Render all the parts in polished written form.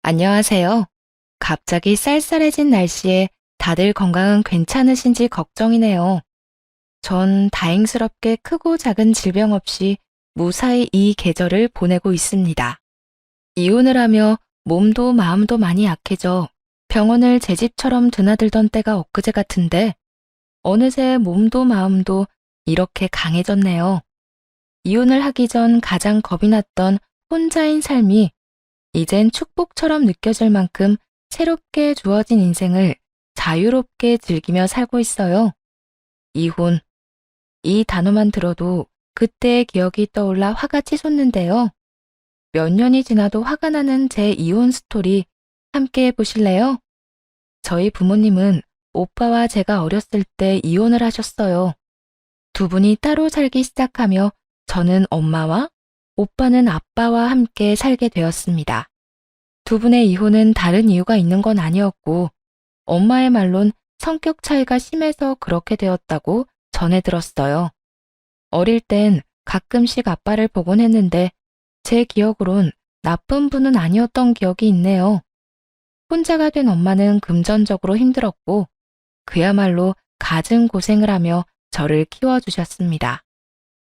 안녕하세요. 갑자기 쌀쌀해진 날씨에 다들 건강은 괜찮으신지 걱정이네요. 전 다행스럽게 크고 작은 질병 없이 무사히 이 계절을 보내고 있습니다. 이혼을 하며 몸도 마음도 많이 약해져 병원을 제 집처럼 드나들던 때가 엊그제 같은데 어느새 몸도 마음도 이렇게 강해졌네요. 이혼을 하기 전 가장 겁이 났던 혼자인 삶이 이젠 축복처럼 느껴질 만큼 새롭게 주어진 인생을 자유롭게 즐기며 살고 있어요. 이혼. 이 단어만 들어도 그때의 기억이 떠올라 화가 치솟는데요. 몇 년이 지나도 화가 나는 제 이혼 스토리 함께 해보실래요? 저희 부모님은 오빠와 제가 어렸을 때 이혼을 하셨어요. 두 분이 따로 살기 시작하며 저는 엄마와 오빠는 아빠와 함께 살게 되었습니다. 두 분의 이혼은 다른 이유가 있는 건 아니었고 엄마의 말론 성격 차이가 심해서 그렇게 되었다고 전해 들었어요. 어릴 땐 가끔씩 아빠를 보곤 했는데 제 기억으론 나쁜 분은 아니었던 기억이 있네요. 혼자가 된 엄마는 금전적으로 힘들었고 그야말로 갖은 고생을 하며 저를 키워주셨습니다.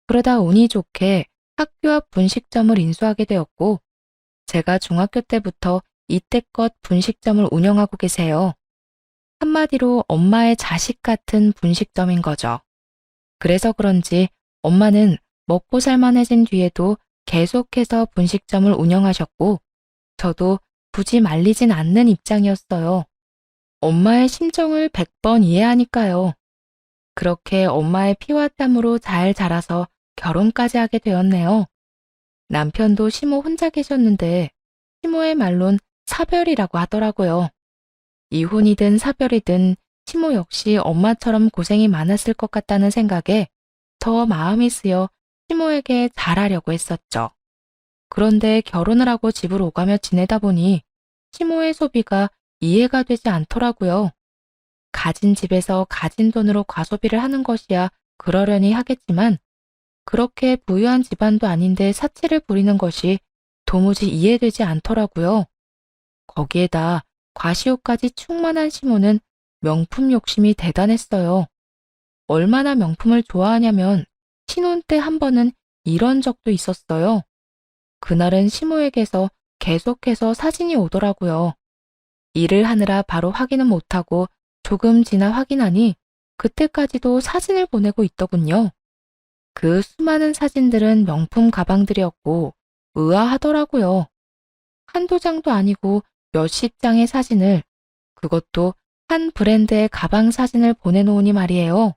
그러다 운이 좋게 학교 앞 분식점을 인수하게 되었고 제가 중학교 때부터 이때껏 분식점을 운영하고 계세요. 한마디로 엄마의 자식 같은 분식점인 거죠. 그래서 그런지 엄마는 먹고 살만해진 뒤에도 계속해서 분식점을 운영하셨고 저도 굳이 말리진 않는 입장이었어요. 엄마의 심정을 100번 이해하니까요. 그렇게 엄마의 피와 땀으로 잘 자라서 결혼까지 하게 되었네요. 남편도 시모 혼자 계셨는데 시모의 말론 사별이라고 하더라고요. 이혼이든 사별이든 시모 역시 엄마처럼 고생이 많았을 것 같다는 생각에 더 마음이 쓰여 시모에게 잘하려고 했었죠. 그런데 결혼을 하고 집을 오가며 지내다 보니 시모의 소비가 이해가 되지 않더라고요. 가진 집에서 가진 돈으로 과소비를 하는 것이야 그러려니 하겠지만 그렇게 부유한 집안도 아닌데 사치를 부리는 것이 도무지 이해되지 않더라고요. 거기에다 과시욕까지 충만한 시모는 명품 욕심이 대단했어요. 얼마나 명품을 좋아하냐면 신혼 때 한 번은 이런 적도 있었어요. 그날은 시모에게서 계속해서 사진이 오더라고요. 일을 하느라 바로 확인은 못하고 조금 지나 확인하니 그때까지도 사진을 보내고 있더군요. 그 수많은 사진들은 명품 가방들이었고 의아하더라고요. 한두 장도 아니고 몇십 장의 사진을, 그것도 한 브랜드의 가방 사진을 보내놓으니 말이에요.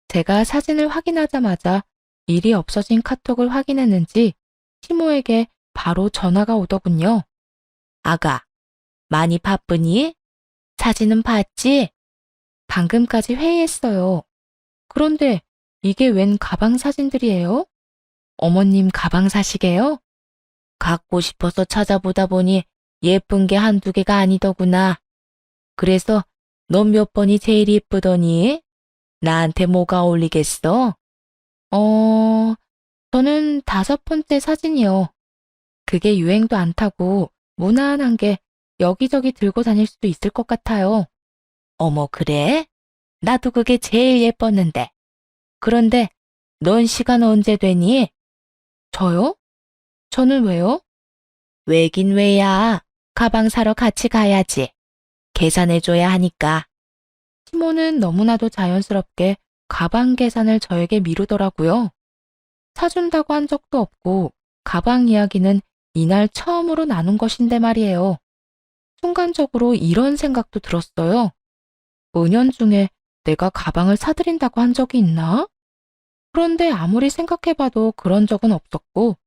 제가 사진을 확인하자마자 일이 없어진 카톡을 확인했는지 시모에게 바로 전화가 오더군요. 아가, 많이 바쁘니? 사진은 봤지? 방금까지 회의했어요. 그런데 이게 웬 가방 사진들이에요? 어머님 가방 사시게요? 갖고 싶어서 찾아보다 보니 예쁜 게 한두 개가 아니더구나. 그래서 넌 몇 번이 제일 예쁘더니? 나한테 뭐가 어울리겠어? 저는 5번째 사진이요. 그게 유행도 안 타고 무난한 게 여기저기 들고 다닐 수도 있을 것 같아요. 어머, 그래? 나도 그게 제일 예뻤는데. 그런데 넌 시간 언제 되니? 저요? 저는 왜요? 왜긴 왜야. 가방 사러 같이 가야지. 계산해줘야 하니까. 시모는 너무나도 자연스럽게 가방 계산을 저에게 미루더라고요. 사준다고 한 적도 없고 가방 이야기는 이날 처음으로 나눈 것인데 말이에요. 순간적으로 이런 생각도 들었어요. 은연중에 내가 가방을 사드린다고 한 적이 있나? 그런데 아무리 생각해봐도 그런 적은 없었고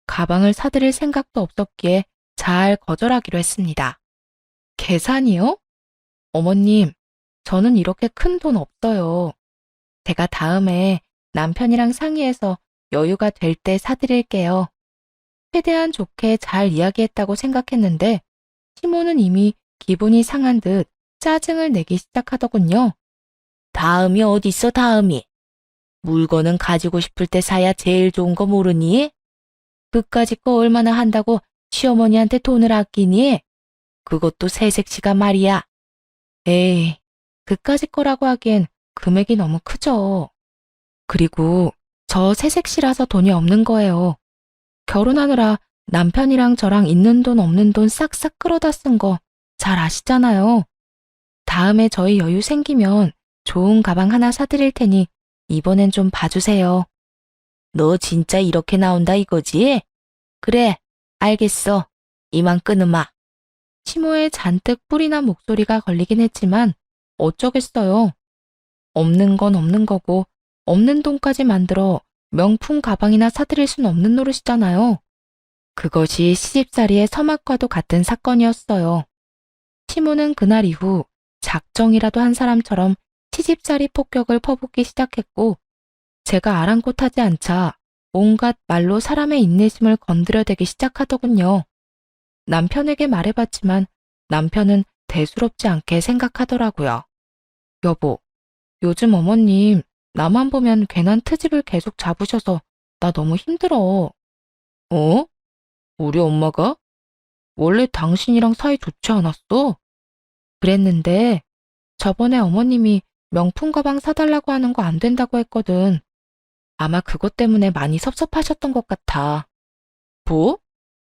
가방을 사드릴 생각도 없었기에 잘 거절하기로 했습니다. 계산이요? 어머님, 저는 이렇게 큰 돈 없어요. 제가 다음에 남편이랑 상의해서 여유가 될 때 사드릴게요. 최대한 좋게 잘 이야기했다고 생각했는데 시모는 이미 기분이 상한 듯 짜증을 내기 시작하더군요. 다음이 어딨어, 다음이? 물건은 가지고 싶을 때 사야 제일 좋은 거 모르니? 그까짓 거 얼마나 한다고 시어머니한테 돈을 아끼니? 그것도 새색시가 말이야. 에이, 그까짓 거라고 하기엔 금액이 너무 크죠. 그리고 저 새색시라서 돈이 없는 거예요. 결혼하느라 남편이랑 저랑 있는 돈 없는 돈 싹싹 끌어다 쓴 거 잘 아시잖아요. 다음에 저희 여유 생기면 좋은 가방 하나 사드릴 테니 이번엔 좀 봐주세요. 너 진짜 이렇게 나온다 이거지? 그래, 알겠어. 이만 끊으마. 시모의 잔뜩 뿔이 난 목소리가 걸리긴 했지만 어쩌겠어요. 없는 건 없는 거고 없는 돈까지 만들어 명품 가방이나 사드릴 순 없는 노릇이잖아요. 그것이 시집살이의 서막과도 같은 사건이었어요. 시모는 그날 이후 작정이라도 한 사람처럼 시집살이 폭격을 퍼붓기 시작했고 제가 아랑곳하지 않자 온갖 말로 사람의 인내심을 건드려대기 시작하더군요. 남편에게 말해봤지만 남편은 대수롭지 않게 생각하더라고요. 여보, 요즘 어머님 나만 보면 괜한 트집을 계속 잡으셔서 나 너무 힘들어. 어? 우리 엄마가? 원래 당신이랑 사이 좋지 않았어? 그랬는데 저번에 어머님이 명품 가방 사달라고 하는 거 안 된다고 했거든. 아마 그것 때문에 많이 섭섭하셨던 것 같아. 뭐?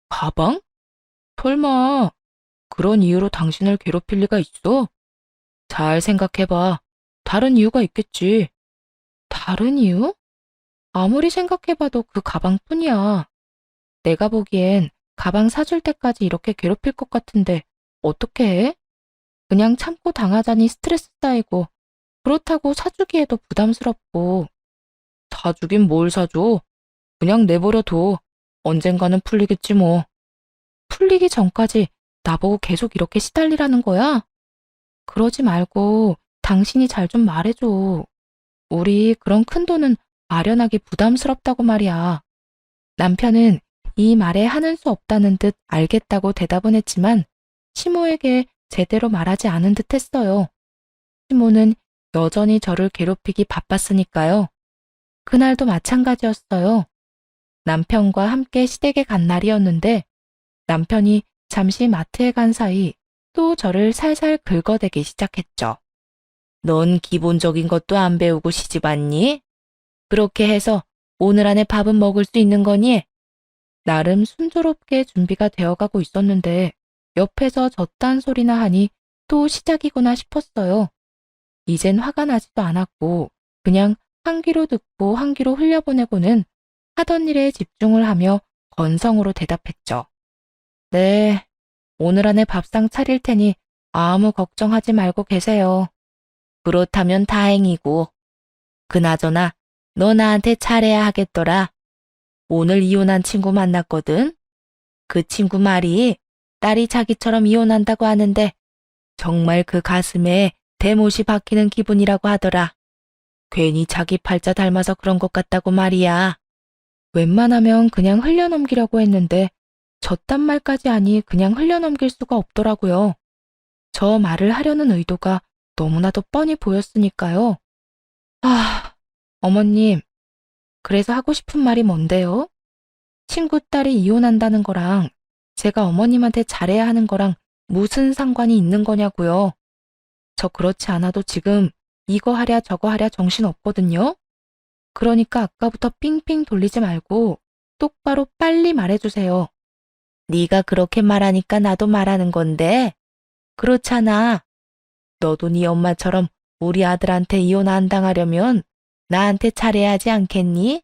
가방? 설마 그런 이유로 당신을 괴롭힐 리가 있어? 잘 생각해봐. 다른 이유가 있겠지. 다른 이유? 아무리 생각해봐도 그 가방뿐이야. 내가 보기엔 가방 사줄 때까지 이렇게 괴롭힐 것 같은데 어떻게 해? 그냥 참고 당하자니 스트레스 쌓이고 그렇다고 사주기에도 부담스럽고. 사주긴 뭘 사줘? 그냥 내버려둬. 언젠가는 풀리겠지 뭐. 풀리기 전까지 나보고 계속 이렇게 시달리라는 거야? 그러지 말고 당신이 잘 좀 말해줘. 우리 그런 큰 돈은 마련하기 부담스럽다고 말이야. 남편은 이 말에 하는 수 없다는 듯 알겠다고 대답은 했지만 시모에게 제대로 말하지 않은 듯 했어요. 시모는 여전히 저를 괴롭히기 바빴으니까요. 그날도 마찬가지였어요. 남편과 함께 시댁에 간 날이었는데 남편이 잠시 마트에 간 사이 또 저를 살살 긁어대기 시작했죠. 넌 기본적인 것도 안 배우고 시집 왔니? 그렇게 해서 오늘 안에 밥은 먹을 수 있는 거니? 나름 순조롭게 준비가 되어가고 있었는데 옆에서 저딴 소리나 하니 또 시작이구나 싶었어요. 이젠 화가 나지도 않았고 그냥 한 귀로 듣고 한 귀로 흘려보내고는 하던 일에 집중을 하며 건성으로 대답했죠. 네, 오늘 안에 밥상 차릴 테니 아무 걱정하지 말고 계세요. 그렇다면 다행이고. 그나저나 너 나한테 잘해야 하겠더라. 오늘 이혼한 친구 만났거든. 그 친구 말이 딸이 자기처럼 이혼한다고 하는데 정말 그 가슴에 대못이 박히는 기분이라고 하더라. 괜히 자기 팔자 닮아서 그런 것 같다고 말이야. 웬만하면 그냥 흘려넘기려고 했는데 저딴 말까지 하니 그냥 흘려넘길 수가 없더라고요. 저 말을 하려는 의도가 너무나도 뻔히 보였으니까요. 아, 어머님, 그래서 하고 싶은 말이 뭔데요? 친구 딸이 이혼한다는 거랑 제가 어머님한테 잘해야 하는 거랑 무슨 상관이 있는 거냐고요. 저 그렇지 않아도 지금 이거 하랴 저거 하랴 정신 없거든요. 그러니까 아까부터 삥삥 돌리지 말고 똑바로 빨리 말해주세요. 네가 그렇게 말하니까 나도 말하는 건데 그렇잖아. 너도 네 엄마처럼 우리 아들한테 이혼 안 당하려면 나한테 잘해야 하지 않겠니?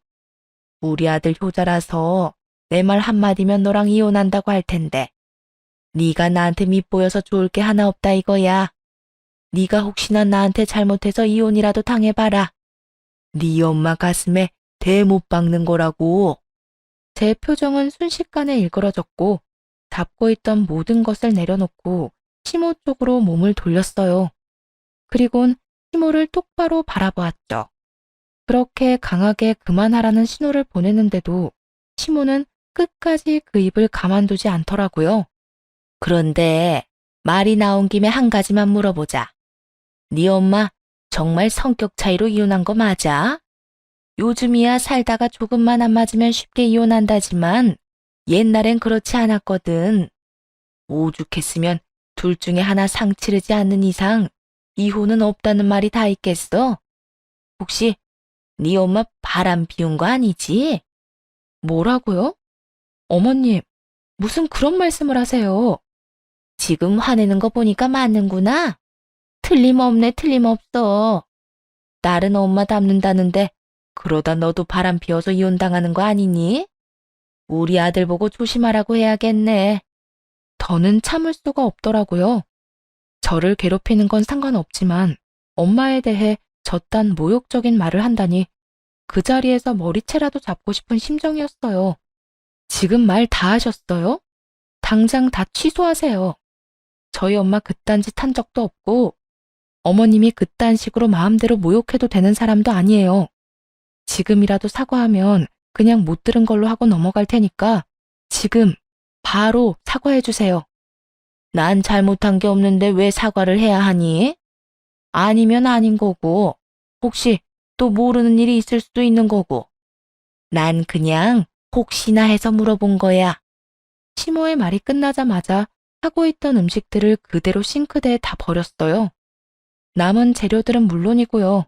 우리 아들 효자라서 내 말 한마디면 너랑 이혼한다고 할 텐데 네가 나한테 밉보여서 좋을 게 하나 없다 이거야. 네가 혹시나 나한테 잘못해서 이혼이라도 당해봐라. 네 엄마 가슴에 대 못 박는 거라고. 제 표정은 순식간에 일그러졌고 잡고 있던 모든 것을 내려놓고 시모 쪽으로 몸을 돌렸어요. 그리곤 시모를 똑바로 바라보았죠. 그렇게 강하게 그만하라는 신호를 보내는데도 시모는 끝까지 그 입을 가만두지 않더라고요. 그런데 말이 나온 김에 한 가지만 물어보자. 네 엄마 정말 성격 차이로 이혼한 거 맞아? 요즘이야 살다가 조금만 안 맞으면 쉽게 이혼한다지만 옛날엔 그렇지 않았거든. 오죽했으면 둘 중에 하나 상치르지 않는 이상 이혼은 없다는 말이 다 있겠어? 혹시 네 엄마 바람 피운 거 아니지? 뭐라고요? 어머님, 무슨 그런 말씀을 하세요? 지금 화내는 거 보니까 맞는구나. 틀림없네, 틀림없어. 딸은 엄마 닮는다는데 그러다 너도 바람 피워서 이혼당하는 거 아니니? 우리 아들 보고 조심하라고 해야겠네. 더는 참을 수가 없더라고요. 저를 괴롭히는 건 상관없지만 엄마에 대해 저딴 모욕적인 말을 한다니 그 자리에서 머리채라도 잡고 싶은 심정이었어요. 지금 말 다 하셨어요? 당장 다 취소하세요. 저희 엄마 그딴 짓 한 적도 없고 어머님이 그딴 식으로 마음대로 모욕해도 되는 사람도 아니에요. 지금이라도 사과하면 그냥 못 들은 걸로 하고 넘어갈 테니까 지금 바로 사과해 주세요. 난 잘못한 게 없는데 왜 사과를 해야 하니? 아니면 아닌 거고, 혹시 또 모르는 일이 있을 수도 있는 거고. 난 그냥 혹시나 해서 물어본 거야. 시모의 말이 끝나자마자 하고 있던 음식들을 그대로 싱크대에 다 버렸어요. 남은 재료들은 물론이고요.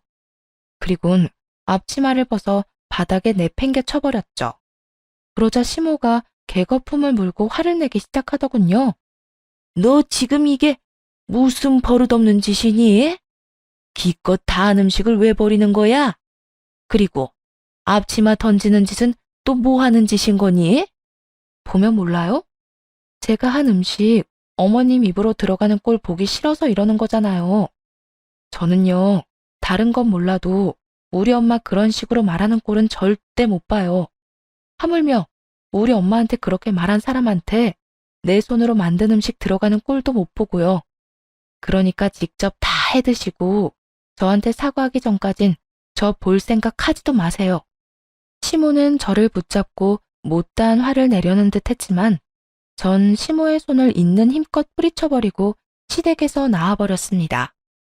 그리곤 앞치마를 벗어 바닥에 내팽개 쳐버렸죠. 그러자 시모가 개거품을 물고 화를 내기 시작하더군요. 너 지금 이게 무슨 버릇없는 짓이니? 기껏 다 한 음식을 왜 버리는 거야? 그리고 앞치마 던지는 짓은 또 뭐 하는 짓인 거니? 보면 몰라요? 제가 한 음식 어머님 입으로 들어가는 꼴 보기 싫어서 이러는 거잖아요. 저는요, 다른 건 몰라도 우리 엄마 그런 식으로 말하는 꼴은 절대 못 봐요. 하물며 우리 엄마한테 그렇게 말한 사람한테 내 손으로 만든 음식 들어가는 꼴도 못 보고요. 그러니까 직접 다 해드시고 저한테 사과하기 전까진 저 볼 생각 하지도 마세요. 시모는 저를 붙잡고 못다한 화를 내려는 듯 했지만 전 시모의 손을 있는 힘껏 뿌리쳐버리고 시댁에서 나와버렸습니다.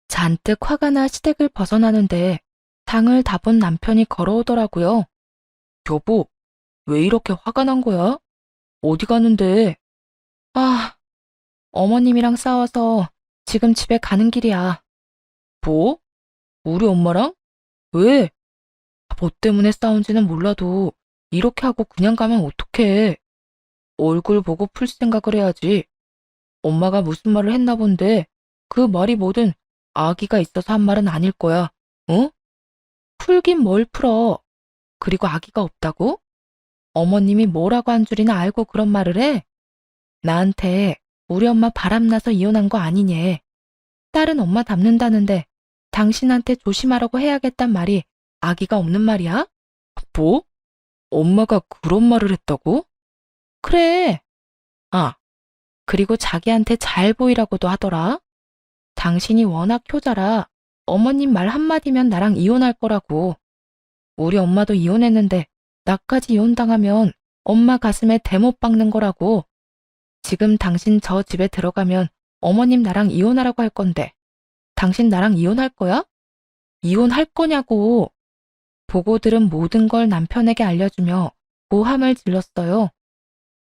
잔뜩 화가 나 시댁을 벗어나는데 당을 다 본 남편이 걸어오더라고요. 여보, 왜 이렇게 화가 난 거야? 어디 가는데? 아, 어머님이랑 싸워서 지금 집에 가는 길이야. 뭐? 우리 엄마랑? 왜? 뭐 때문에 싸운지는 몰라도 이렇게 하고 그냥 가면 어떡해. 얼굴 보고 풀 생각을 해야지. 엄마가 무슨 말을 했나 본데 그 말이 뭐든 아기가 있어서 한 말은 아닐 거야. 어? 풀긴 뭘 풀어. 그리고 아기가 없다고? 어머님이 뭐라고 한 줄이나 알고 그런 말을 해? 나한테 우리 엄마 바람나서 이혼한 거 아니냐. 딸은 엄마 닮는다는데 당신한테 조심하라고 해야겠단 말이 아기가 없는 말이야? 뭐? 엄마가 그런 말을 했다고? 그래. 아, 그리고 자기한테 잘 보이라고도 하더라. 당신이 워낙 효자라 어머님 말 한마디면 나랑 이혼할 거라고. 우리 엄마도 이혼했는데 나까지 이혼당하면 엄마 가슴에 대못 박는 거라고. 지금 당신 저 집에 들어가면 어머님 나랑 이혼하라고 할 건데 당신 나랑 이혼할 거야? 이혼할 거냐고. 보고 들은 모든 걸 남편에게 알려주며 고함을 질렀어요.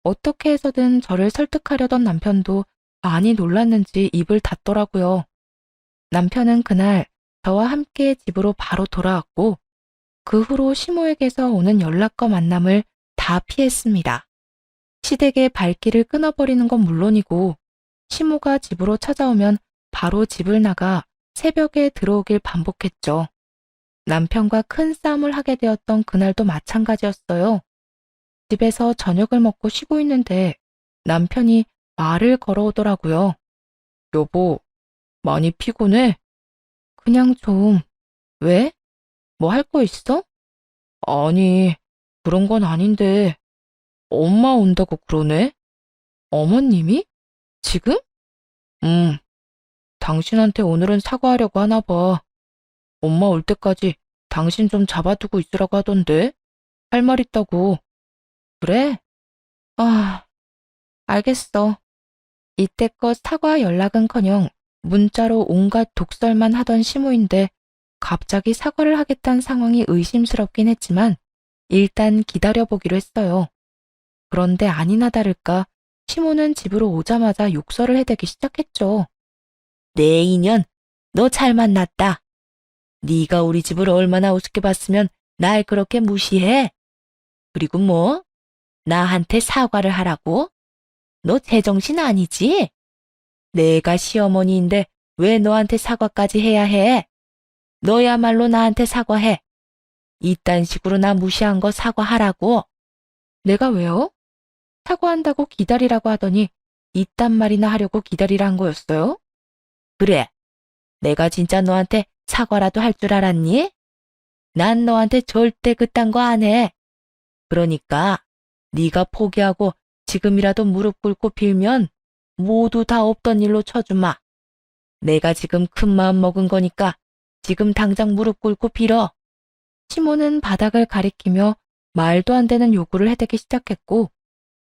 어떻게 해서든 저를 설득하려던 남편도 많이 놀랐는지 입을 닫더라고요. 남편은 그날 저와 함께 집으로 바로 돌아왔고 그 후로 시모에게서 오는 연락과 만남을 다 피했습니다. 시댁의 발길을 끊어버리는 건 물론이고 시모가 집으로 찾아오면 바로 집을 나가 새벽에 들어오길 반복했죠. 남편과 큰 싸움을 하게 되었던 그날도 마찬가지였어요. 집에서 저녁을 먹고 쉬고 있는데 남편이 말을 걸어오더라고요. 여보, 많이 피곤해? 그냥 좀. 왜? 뭐 할 거 있어? 아니, 그런 건 아닌데 엄마 온다고 그러네? 어머님이? 지금? 응, 당신한테 오늘은 사과하려고 하나 봐. 엄마 올 때까지 당신 좀 잡아두고 있으라고 하던데? 할 말 있다고. 그래? 아, 알겠어. 이때껏 사과 연락은커녕 문자로 온갖 독설만 하던 시모인데 갑자기 사과를 하겠다는 상황이 의심스럽긴 했지만 일단 기다려보기로 했어요. 그런데 아니나 다를까 시모는 집으로 오자마자 욕설을 해대기 시작했죠. 내 인연, 너 잘 만났다. 네가 우리 집을 얼마나 우습게 봤으면 날 그렇게 무시해? 그리고 뭐? 나한테 사과를 하라고? 너 제정신 아니지? 내가 시어머니인데 왜 너한테 사과까지 해야 해? 너야말로 나한테 사과해. 이딴 식으로 나 무시한 거 사과하라고. 내가 왜요? 사과한다고 기다리라고 하더니 이딴 말이나 하려고 기다리라 한 거였어요? 그래. 내가 진짜 너한테 사과라도 할 줄 알았니? 난 너한테 절대 그딴 거 안 해. 그러니까 네가 포기하고 지금이라도 무릎 꿇고 빌면 모두 다 없던 일로 쳐주마. 내가 지금 큰 마음 먹은 거니까 지금 당장 무릎 꿇고 빌어. 시몬은 바닥을 가리키며 말도 안 되는 요구를 해대기 시작했고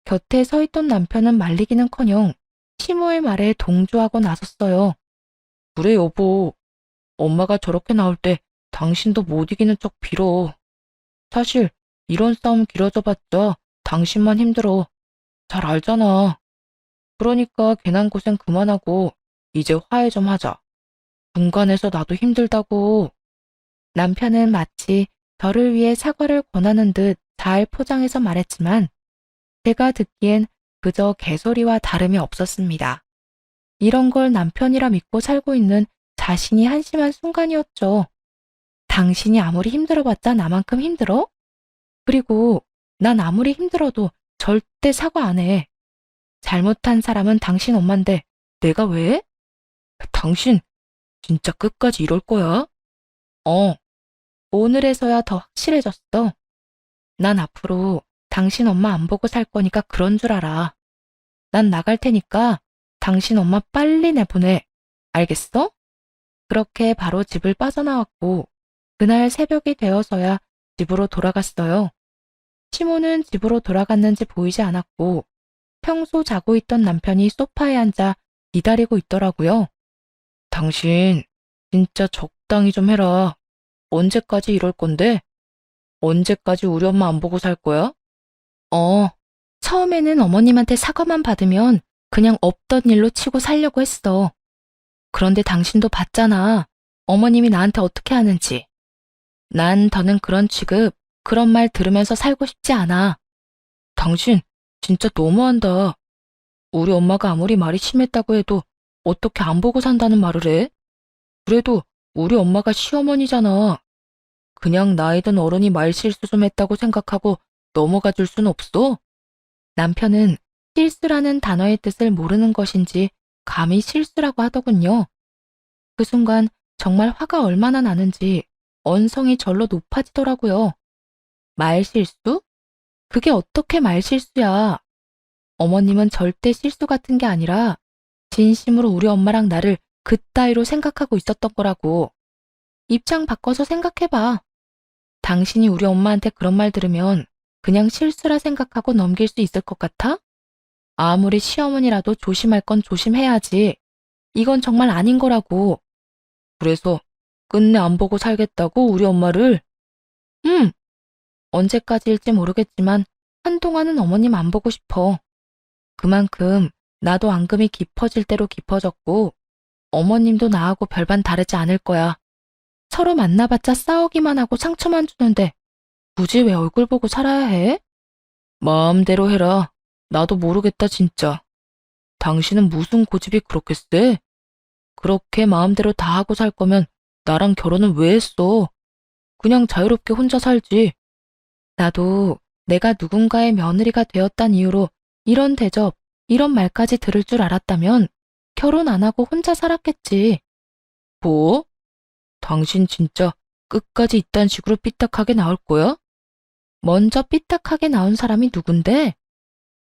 곁에 서 있던 남편은 말리기는커녕 시모의 말에 동조하고 나섰어요. 그래 여보, 엄마가 저렇게 나올 때 당신도 못 이기는 척 빌어. 사실 이런 싸움 길어져봤자 당신만 힘들어. 잘 알잖아. 그러니까 괜한 고생 그만하고 이제 화해 좀 하자. 중간에서 나도 힘들다고. 남편은 마치 저를 위해 사과를 권하는 듯 잘 포장해서 말했지만 제가 듣기엔 그저 개소리와 다름이 없었습니다. 이런 걸 남편이라 믿고 살고 있는 자신이 한심한 순간이었죠. 당신이 아무리 힘들어봤자 나만큼 힘들어? 그리고 난 아무리 힘들어도 절대 사과 안 해. 잘못한 사람은 당신 엄마인데 내가 왜? 당신 진짜 끝까지 이럴 거야? 오늘에서야 더 확실해졌어. 난 앞으로 당신 엄마 안 보고 살 거니까 그런 줄 알아. 난 나갈 테니까 당신 엄마 빨리 내보내. 알겠어? 그렇게 바로 집을 빠져나왔고 그날 새벽이 되어서야 집으로 돌아갔어요. 시모는 집으로 돌아갔는지 보이지 않았고 평소 자고 있던 남편이 소파에 앉아 기다리고 있더라고요. 당신 진짜 적당히 좀 해라. 언제까지 이럴 건데? 언제까지 우리 엄마 안 보고 살 거야? 처음에는 어머님한테 사과만 받으면 그냥 없던 일로 치고 살려고 했어. 그런데 당신도 봤잖아. 어머님이 나한테 어떻게 하는지. 난 더는 그런 취급, 그런 말 들으면서 살고 싶지 않아. 당신 진짜 너무한다. 우리 엄마가 아무리 말이 심했다고 해도 어떻게 안 보고 산다는 말을 해? 그래도 우리 엄마가 시어머니잖아. 그냥 나이 든 어른이 말실수 좀 했다고 생각하고 넘어가 줄 순 없어? 남편은 실수라는 단어의 뜻을 모르는 것인지 감히 실수라고 하더군요. 그 순간 정말 화가 얼마나 나는지 언성이 절로 높아지더라고요. 말실수? 그게 어떻게 말실수야? 어머님은 절대 실수 같은 게 아니라 진심으로 우리 엄마랑 나를 그따위로 생각하고 있었던 거라고. 입장 바꿔서 생각해봐. 당신이 우리 엄마한테 그런 말 들으면 그냥 실수라 생각하고 넘길 수 있을 것 같아? 아무리 시어머니라도 조심할 건 조심해야지. 이건 정말 아닌 거라고. 그래서 끝내 안 보고 살겠다고 우리 엄마를? 언제까지일지 모르겠지만 한동안은 어머님 안 보고 싶어. 그만큼 나도 앙금이 깊어질 대로 깊어졌고 어머님도 나하고 별반 다르지 않을 거야. 서로 만나봤자 싸우기만 하고 상처만 주는데 굳이 왜 얼굴 보고 살아야 해? 마음대로 해라. 나도 모르겠다 진짜. 당신은 무슨 고집이 그렇게 세? 그렇게 마음대로 다 하고 살 거면 나랑 결혼은 왜 했어? 그냥 자유롭게 혼자 살지. 나도 내가 누군가의 며느리가 되었단 이유로 이런 대접, 이런 말까지 들을 줄 알았다면 결혼 안 하고 혼자 살았겠지. 뭐? 당신 진짜 끝까지 이딴 식으로 삐딱하게 나올 거야? 먼저 삐딱하게 나온 사람이 누군데?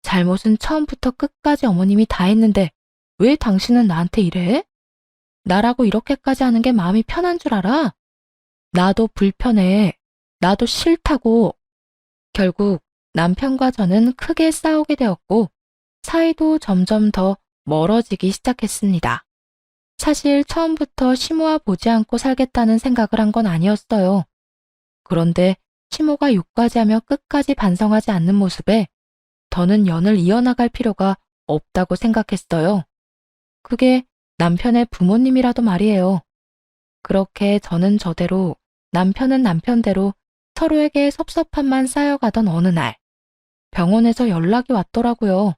잘못은 처음부터 끝까지 어머님이 다 했는데 왜 당신은 나한테 이래? 나라고 이렇게까지 하는 게 마음이 편한 줄 알아? 나도 불편해. 나도 싫다고. 결국 남편과 저는 크게 싸우게 되었고 사이도 점점 더 멀어지기 시작했습니다. 사실 처음부터 시모와 보지 않고 살겠다는 생각을 한 건 아니었어요. 그런데 시모가 욕까지 하며 끝까지 반성하지 않는 모습에 더는 연을 이어나갈 필요가 없다고 생각했어요. 그게 남편의 부모님이라도 말이에요. 그렇게 저는 저대로, 남편은 남편대로 서로에게 섭섭함만 쌓여가던 어느 날, 병원에서 연락이 왔더라고요.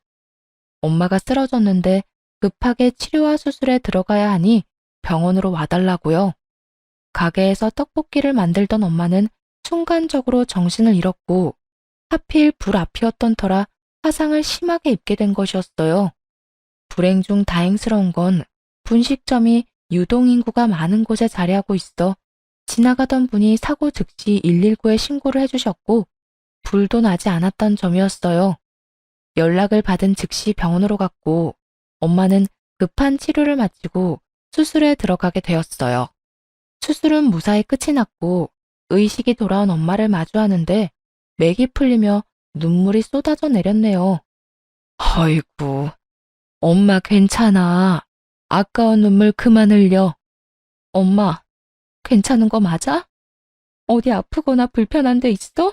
엄마가 쓰러졌는데 급하게 치료와 수술에 들어가야 하니 병원으로 와달라고요. 가게에서 떡볶이를 만들던 엄마는 순간적으로 정신을 잃었고 하필 불 앞이었던 터라 화상을 심하게 입게 된 것이었어요. 불행 중 다행스러운 건 분식점이 유동인구가 많은 곳에 자리하고 있어 지나가던 분이 사고 즉시 119에 신고를 해주셨고 불도 나지 않았던 점이었어요. 연락을 받은 즉시 병원으로 갔고 엄마는 급한 치료를 마치고 수술에 들어가게 되었어요. 수술은 무사히 끝이 났고 의식이 돌아온 엄마를 마주하는데 맥이 풀리며 눈물이 쏟아져 내렸네요. 아이고, 엄마 괜찮아. 아까운 눈물 그만 흘려. 엄마, 괜찮은 거 맞아? 어디 아프거나 불편한 데 있어?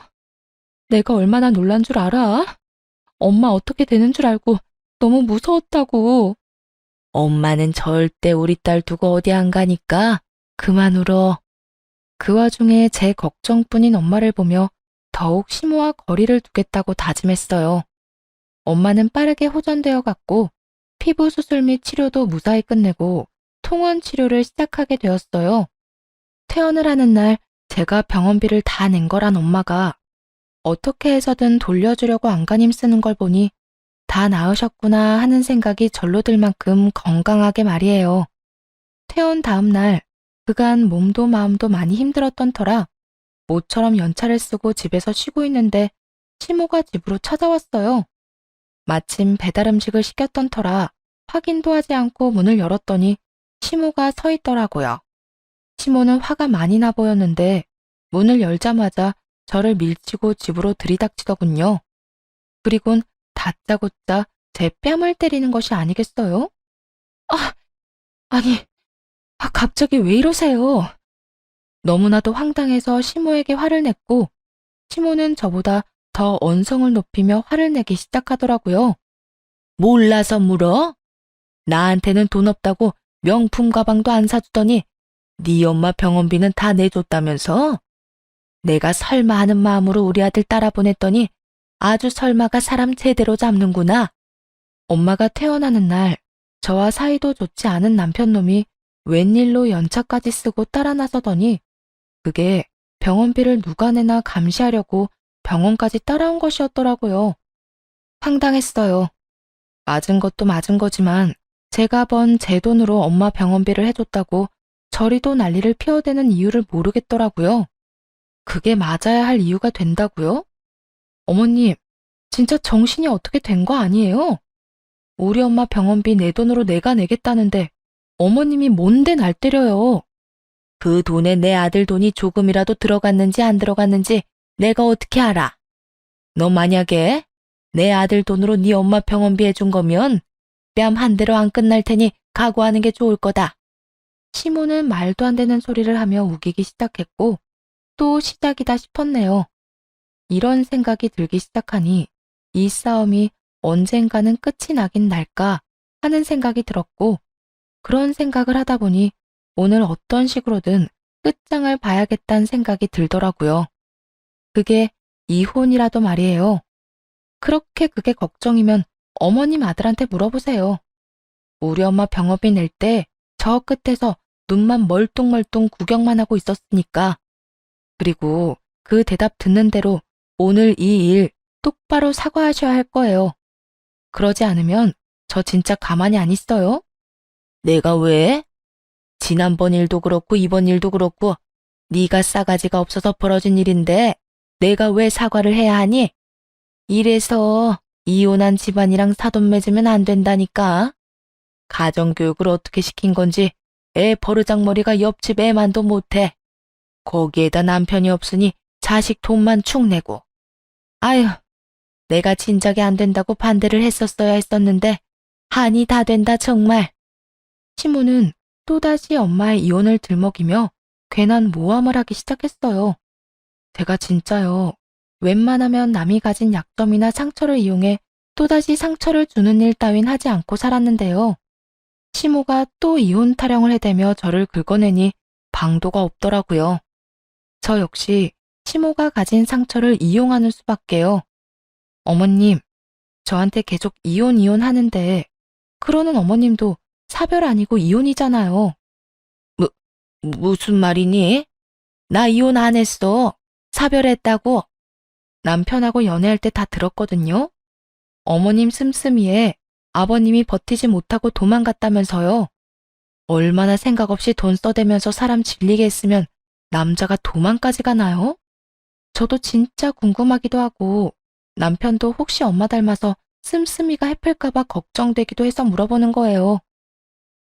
내가 얼마나 놀란 줄 알아? 엄마 어떻게 되는 줄 알고 너무 무서웠다고. 엄마는 절대 우리 딸 두고 어디 안 가니까 그만 울어. 그 와중에 제 걱정뿐인 엄마를 보며 더욱 시모와 거리를 두겠다고 다짐했어요. 엄마는 빠르게 호전되어 갔고 피부 수술 및 치료도 무사히 끝내고 통원 치료를 시작하게 되었어요. 퇴원을 하는 날 제가 병원비를 다 낸 거란 엄마가 어떻게 해서든 돌려주려고 안간힘 쓰는 걸 보니 다 나으셨구나 하는 생각이 절로 들 만큼 건강하게 말이에요. 퇴원 다음 날 그간 몸도 마음도 많이 힘들었던 터라 모처럼 연차를 쓰고 집에서 쉬고 있는데 시모가 집으로 찾아왔어요. 마침 배달 음식을 시켰던 터라 확인도 하지 않고 문을 열었더니 시모가 서 있더라고요. 시모는 화가 많이 나 보였는데 문을 열자마자 저를 밀치고 집으로 들이닥치더군요. 그리곤 다짜고짜 제 뺨을 때리는 것이 아니겠어요? 아, 아니, 갑자기 왜 이러세요? 너무나도 황당해서 시모에게 화를 냈고 시모는 저보다 더 언성을 높이며 화를 내기 시작하더라고요. 몰라서 물어? 나한테는 돈 없다고 명품 가방도 안 사주더니 네 엄마 병원비는 다 내줬다면서? 내가 설마 하는 마음으로 우리 아들 따라 보냈더니 아주 설마가 사람 제대로 잡는구나. 엄마가 퇴원하는 날 저와 사이도 좋지 않은 남편놈이 웬일로 연차까지 쓰고 따라 나서더니 그게 병원비를 누가 내나 감시하려고 병원까지 따라온 것이었더라고요. 황당했어요. 맞은 것도 맞은 거지만 제가 번 제 돈으로 엄마 병원비를 해줬다고 저리도 난리를 피워대는 이유를 모르겠더라고요. 그게 맞아야 할 이유가 된다고요? 어머님, 진짜 정신이 어떻게 된 거 아니에요? 우리 엄마 병원비 내 돈으로 내가 내겠다는데 어머님이 뭔데 날 때려요? 그 돈에 내 아들 돈이 조금이라도 들어갔는지 안 들어갔는지 내가 어떻게 알아? 너 만약에 내 아들 돈으로 네 엄마 병원비 해준 거면 뺨 한 대로 안 끝날 테니 각오하는 게 좋을 거다. 시모는 말도 안 되는 소리를 하며 우기기 시작했고 또 시작이다 싶었네요. 이런 생각이 들기 시작하니 이 싸움이 언젠가는 끝이 나긴 날까 하는 생각이 들었고 그런 생각을 하다 보니 오늘 어떤 식으로든 끝장을 봐야겠다는 생각이 들더라고요. 그게 이혼이라도 말이에요. 그렇게 그게 걱정이면 어머님 아들한테 물어보세요. 우리 엄마 병원비 낼 때 저 끝에서 눈만 멀뚱멀뚱 구경만 하고 있었으니까. 그리고 그 대답 듣는 대로 오늘 이 일 똑바로 사과하셔야 할 거예요. 그러지 않으면 저 진짜 가만히 안 있어요. 내가 왜? 지난번 일도 그렇고 이번 일도 그렇고 네가 싸가지가 없어서 벌어진 일인데 내가 왜 사과를 해야 하니? 이래서 이혼한 집안이랑 사돈 맺으면 안 된다니까. 가정교육을 어떻게 시킨 건지 애 버르장머리가 옆집 애만도 못해. 거기에다 남편이 없으니 자식 돈만 축 내고. 아휴, 내가 진작에 안 된다고 반대를 했었어야 했었는데 한이 다 된다 정말. 시모는 또다시 엄마의 이혼을 들먹이며 괜한 모함을 하기 시작했어요. 제가 진짜요. 웬만하면 남이 가진 약점이나 상처를 이용해 또다시 상처를 주는 일 따윈 하지 않고 살았는데요. 시모가 또 이혼 타령을 해대며 저를 긁어내니 방도가 없더라고요. 저 역시 시모가 가진 상처를 이용하는 수밖에요. 어머님, 저한테 계속 이혼 하는데 그러는 어머님도 사별 아니고 이혼이잖아요. 무슨 말이니? 나 이혼 안 했어. 사별했다고. 남편하고 연애할 때 다 들었거든요. 어머님 씀씀이에 아버님이 버티지 못하고 도망갔다면서요. 얼마나 생각 없이 돈 써대면서 사람 질리게 했으면 남자가 도망까지 가나요? 저도 진짜 궁금하기도 하고 남편도 혹시 엄마 닮아서 씀씀이가 해플까봐 걱정되기도 해서 물어보는 거예요.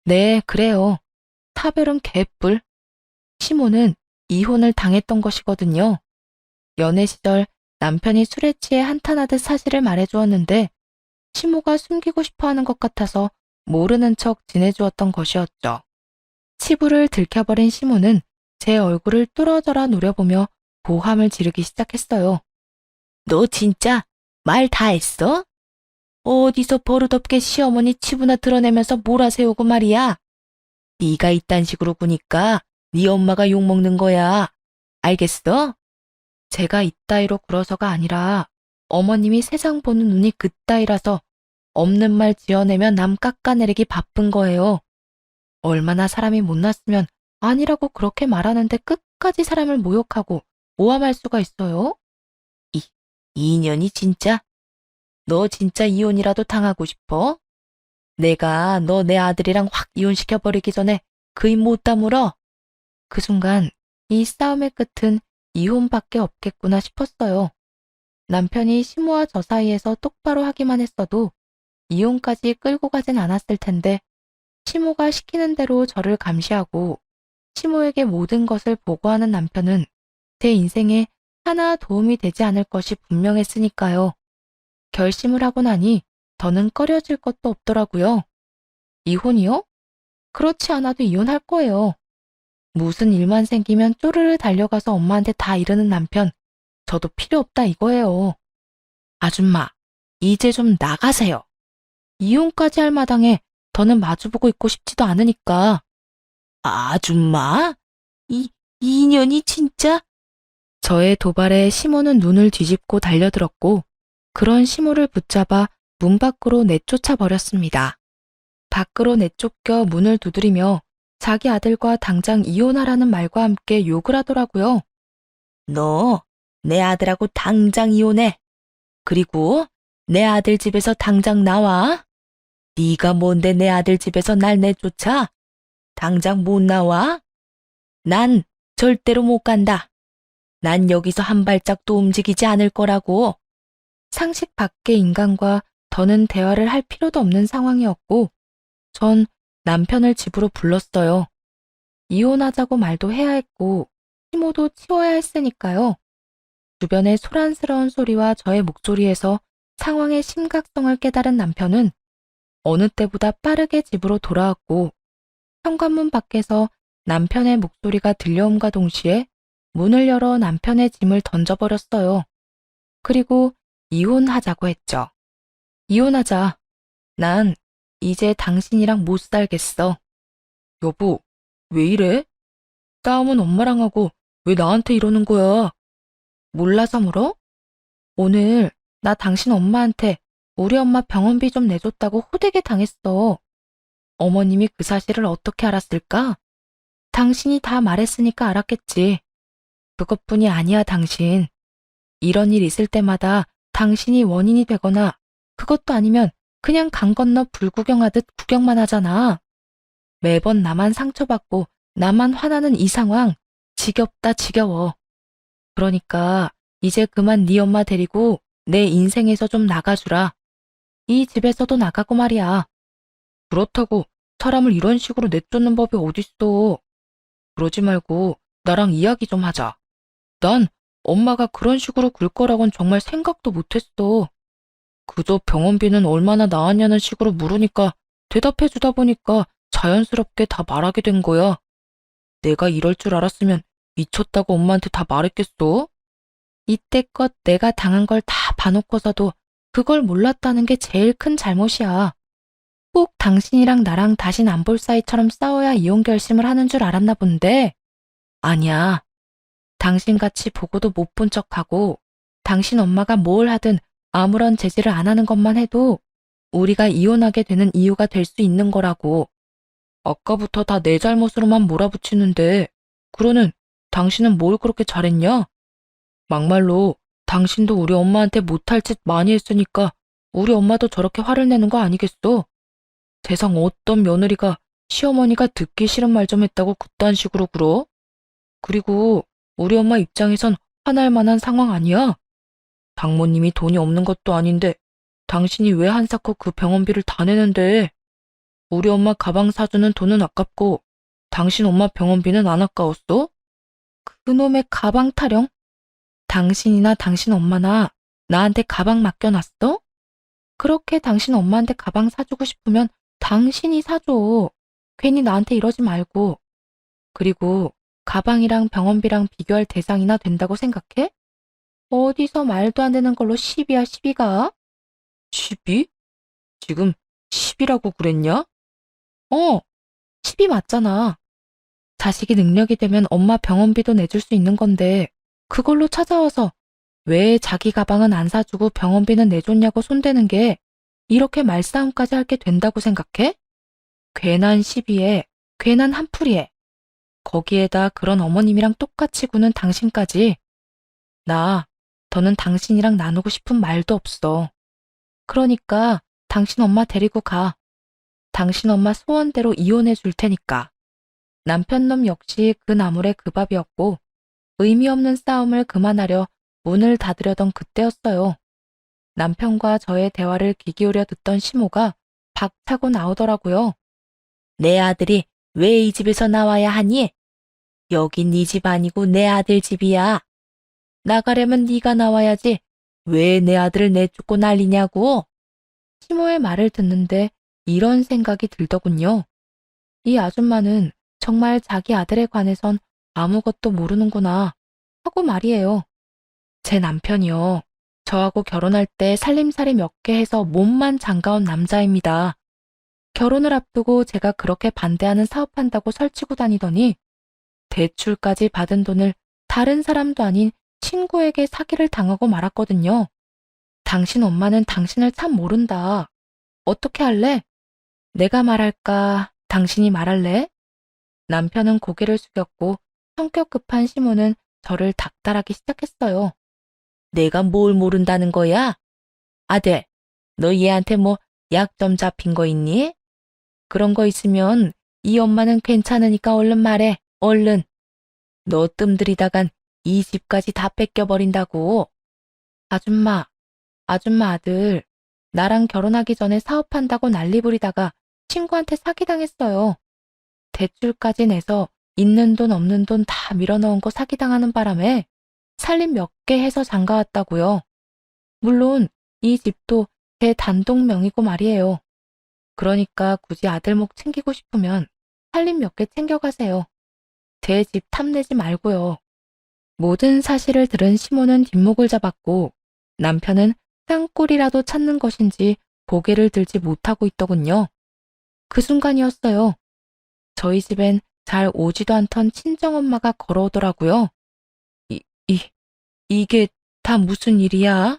네, 그래요. 타별은 개뿔. 시모는 이혼을 당했던 것이거든요. 연애 시절 남편이 술에 취해 한탄하듯 사실을 말해주었는데 시모가 숨기고 싶어하는 것 같아서 모르는 척 지내주었던 것이었죠. 치부를 들켜버린 시모는 제 얼굴을 뚫어져라 노려보며 고함을 지르기 시작했어요. 너 진짜 말 다 했어? 어디서 버릇없게 시어머니 치부나 드러내면서 몰아세우고 말이야. 네가 이딴 식으로 구니까 네 엄마가 욕먹는 거야. 알겠어? 제가 이따위로 굴어서가 아니라 어머님이 세상 보는 눈이 그따위라서 없는 말 지어내면 남 깎아내리기 바쁜 거예요. 얼마나 사람이 못났으면 아니라고 그렇게 말하는데 끝까지 사람을 모욕하고 모함할 수가 있어요? 이년이 진짜? 너 진짜 이혼이라도 당하고 싶어? 내가 너 내 아들이랑 확 이혼시켜버리기 전에 그 입 못 다물어? 그 순간 이 싸움의 끝은 이혼밖에 없겠구나 싶었어요. 남편이 시모와 저 사이에서 똑바로 하기만 했어도 이혼까지 끌고 가진 않았을 텐데 시모가 시키는 대로 저를 감시하고 시모에게 모든 것을 보고하는 남편은 제 인생에 하나 도움이 되지 않을 것이 분명했으니까요. 결심을 하고 나니 더는 꺼려질 것도 없더라고요. 이혼이요? 그렇지 않아도 이혼할 거예요. 무슨 일만 생기면 쪼르르 달려가서 엄마한테 다 이르는 남편, 저도 필요 없다 이거예요. 아줌마, 이제 좀 나가세요. 이혼까지 할 마당에 더는 마주보고 있고 싶지도 않으니까. 아줌마? 이년이 진짜? 저의 도발에 시모는 눈을 뒤집고 달려들었고 그런 시모를 붙잡아 문 밖으로 내쫓아 버렸습니다. 밖으로 내쫓겨 문을 두드리며 자기 아들과 당장 이혼하라는 말과 함께 욕을 하더라고요. 너 내 아들하고 당장 이혼해. 그리고 내 아들 집에서 당장 나와. 네가 뭔데 내 아들 집에서 날 내쫓아? 당장 못 나와? 난 절대로 못 간다. 난 여기서 한 발짝도 움직이지 않을 거라고. 상식 밖의 인간과 더는 대화를 할 필요도 없는 상황이었고 전 남편을 집으로 불렀어요. 이혼하자고 말도 해야 했고 시모도 치워야 했으니까요. 주변의 소란스러운 소리와 저의 목소리에서 상황의 심각성을 깨달은 남편은 어느 때보다 빠르게 집으로 돌아왔고 현관문 밖에서 남편의 목소리가 들려옴과 동시에 문을 열어 남편의 짐을 던져버렸어요. 그리고 이혼하자고 했죠. 이혼하자. 난 이제 당신이랑 못 살겠어. 여보, 왜 이래? 싸움은 엄마랑 하고 왜 나한테 이러는 거야? 몰라서 물어? 오늘 나 당신 엄마한테 우리 엄마 병원비 좀 내줬다고 호되게 당했어. 어머님이 그 사실을 어떻게 알았을까? 당신이 다 말했으니까 알았겠지. 그것뿐이 아니야, 당신. 이런 일 있을 때마다 당신이 원인이 되거나 그것도 아니면 그냥 강 건너 불구경하듯 구경만 하잖아. 매번 나만 상처받고 나만 화나는 이 상황 지겹다 지겨워. 그러니까 이제 그만 네 엄마 데리고 내 인생에서 좀 나가주라. 이 집에서도 나가고 말이야. 그렇다고 사람을 이런 식으로 내쫓는 법이 어딨어. 그러지 말고 나랑 이야기 좀 하자. 난 엄마가 그런 식으로 굴 거라곤 정말 생각도 못했어. 그저 병원비는 얼마나 나왔냐는 식으로 물으니까 대답해 주다 보니까 자연스럽게 다 말하게 된 거야. 내가 이럴 줄 알았으면 미쳤다고 엄마한테 다 말했겠어? 이때껏 내가 당한 걸 다 봐놓고서도 그걸 몰랐다는 게 제일 큰 잘못이야. 꼭 당신이랑 나랑 다신 안 볼 사이처럼 싸워야 이혼 결심을 하는 줄 알았나 본데. 아니야. 당신같이 보고도 못 본 척하고 당신 엄마가 뭘 하든 아무런 제지를 안 하는 것만 해도 우리가 이혼하게 되는 이유가 될 수 있는 거라고. 아까부터 다 내 잘못으로만 몰아붙이는데 그러는 당신은 뭘 그렇게 잘했냐? 막말로 당신도 우리 엄마한테 못할 짓 많이 했으니까 우리 엄마도 저렇게 화를 내는 거 아니겠어? 세상 어떤 며느리가 시어머니가 듣기 싫은 말 좀 했다고 그딴 식으로 굴어? 그리고 우리 엄마 입장에선 화날 만한 상황 아니야? 장모님이 돈이 없는 것도 아닌데 당신이 왜 한사코 그 병원비를 다 내는데? 우리 엄마 가방 사주는 돈은 아깝고 당신 엄마 병원비는 안 아까웠어? 그놈의 가방 타령? 당신이나 당신 엄마나 나한테 가방 맡겨놨어? 그렇게 당신 엄마한테 가방 사주고 싶으면 당신이 사줘. 괜히 나한테 이러지 말고. 그리고 가방이랑 병원비랑 비교할 대상이나 된다고 생각해? 어디서 말도 안 되는 걸로 시비야 시비가? 시비? 지금 시비라고 그랬냐? 어, 시비 맞잖아. 자식이 능력이 되면 엄마 병원비도 내줄 수 있는 건데 그걸로 찾아와서 왜 자기 가방은 안 사주고 병원비는 내줬냐고 손대는 게 이렇게 말싸움까지 할 게 된다고 생각해? 괜한 시비에 괜한 한풀이에 거기에다 그런 어머님이랑 똑같이 구는 당신까지. 나 더는 당신이랑 나누고 싶은 말도 없어. 그러니까 당신 엄마 데리고 가. 당신 엄마 소원대로 이혼해 줄 테니까. 남편놈 역시 그 나물에 그 밥이었고 의미 없는 싸움을 그만하려 문을 닫으려던 그때였어요. 남편과 저의 대화를 귀 기울여 듣던 시모가 박차고 나오더라고요. 내 아들이 왜 이 집에서 나와야 하니? 여긴 네 집 아니고 내 아들 집이야. 나가려면 네가 나와야지. 왜 내 아들을 내쫓고 난리냐고. 시모의 말을 듣는데 이런 생각이 들더군요. 이 아줌마는 정말 자기 아들에 관해선 아무것도 모르는구나 하고 말이에요. 제 남편이요. 저하고 결혼할 때 살림살이 몇 개 해서 몸만 장가온 남자입니다. 결혼을 앞두고 제가 그렇게 반대하는 사업한다고 설치고 다니더니 대출까지 받은 돈을 다른 사람도 아닌 친구에게 사기를 당하고 말았거든요. 당신 엄마는 당신을 참 모른다. 어떻게 할래? 내가 말할까? 당신이 말할래? 남편은 고개를 숙였고 성격 급한 시모는 저를 닥달하기 시작했어요. 내가 뭘 모른다는 거야? 아들, 너 얘한테 뭐 약 좀 잡힌 거 있니? 그런 거 있으면 이 엄마는 괜찮으니까 얼른 말해, 얼른. 너 뜸들이다간 이 집까지 다 뺏겨버린다고. 아줌마, 아줌마 아들, 나랑 결혼하기 전에 사업한다고 난리 부리다가 친구한테 사기당했어요. 대출까지 내서 있는 돈 없는 돈 다 밀어넣은 거 사기당하는 바람에 살림 몇 개 해서 장가왔다고요. 물론 이 집도 제 단독 명의고 말이에요. 그러니까 굳이 아들 목 챙기고 싶으면 살림 몇 개 챙겨가세요. 제 집 탐내지 말고요. 모든 사실을 들은 시모는 뒷목을 잡았고 남편은 땅굴이라도 찾는 것인지 고개를 들지 못하고 있더군요. 그 순간이었어요. 저희 집엔 잘 오지도 않던 친정엄마가 걸어오더라고요. 이, 이, 이게 다 무슨 일이야?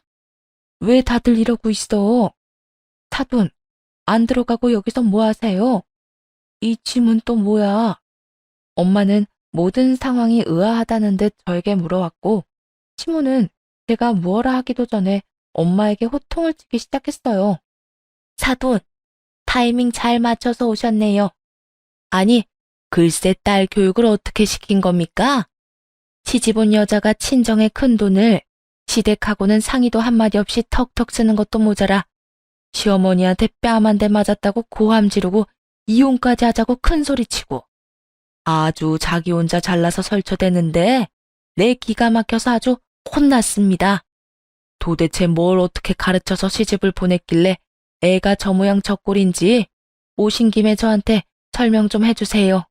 왜 다들 이러고 있어? 사돈, 안 들어가고 여기서 뭐 하세요? 이 짐은 또 뭐야? 엄마는 모든 상황이 의아하다는 듯 저에게 물어왔고 시모는 제가 무어라 하기도 전에 엄마에게 호통을 치기 시작했어요. 사돈, 타이밍 잘 맞춰서 오셨네요. 아니, 글쎄 딸 교육을 어떻게 시킨 겁니까? 시집 온 여자가 친정의 큰돈을 시댁하고는 상의도 한마디 없이 턱턱 쓰는 것도 모자라 시어머니한테 뺨 한 대 맞았다고 고함 지르고 이혼까지 하자고 큰소리치고 아주 자기 혼자 잘나서 설쳐대는데 내 기가 막혀서 아주 혼났습니다. 도대체 뭘 어떻게 가르쳐서 시집을 보냈길래 애가 저 모양 저 꼴인지 오신 김에 저한테 설명 좀 해주세요.